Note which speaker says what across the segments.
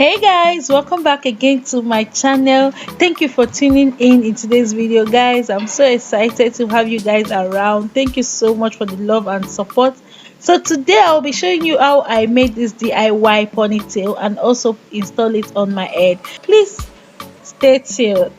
Speaker 1: Hey guys, welcome back again to my channel. Thank you for tuning in today's video, guys. I'm so excited to have you guys around. Thank you so much for the love and support. So today I'll be showing you how I made this DIY ponytail and also install it on my head. Please stay tuned.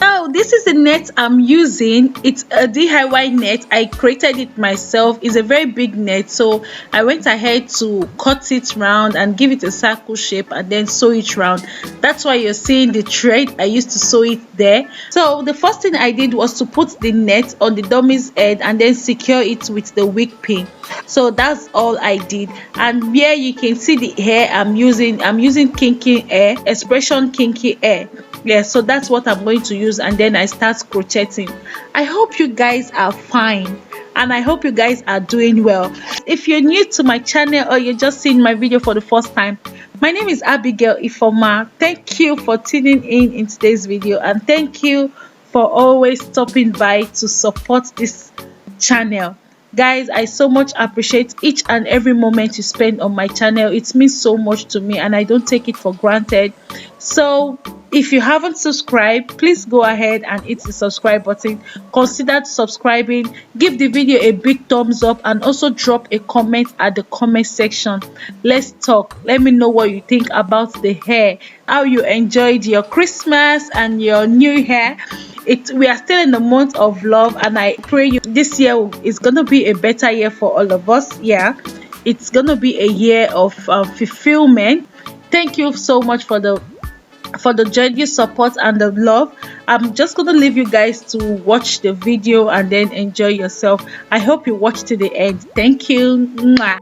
Speaker 1: Now this is the net I'm using. It's a DIY net. I created it myself. It's a very big net, so I went ahead to cut it round and give it a circle shape and then sew it round. That's why you're seeing the thread I used to sew it there. So the first thing I did was to put the net on the dummy's head and then secure it with the wig pin. So that's all I did. And here you can see the hair I'm using kinky hair, expression kinky hair. Yeah, so that's what I'm going to use, and then I start crocheting. I hope you guys are fine and I hope you guys are doing well. If you're new to my channel or you're just seeing my video for the first time, my name is Abigail Ifoma. Thank you for tuning in today's video, and thank you for always stopping by to support this channel. Guys, I so much appreciate each and every moment you spend on my channel. It means so much to me and I don't take it for granted. So if you haven't subscribed, please go ahead and hit the subscribe button. Consider subscribing, give the video a big thumbs up, and also drop a comment at the comment section. Let's talk. Let me know what you think about the hair, how you enjoyed your Christmas and your new year. We are still in the month of love, and I pray this year is gonna be a better year for all of us. Yeah, it's gonna be a year of fulfillment. Thank you so much for the genuine support and the love. I'm just gonna leave you guys to watch the video and then enjoy yourself. I hope you watch to the end. Thank you. Mwah.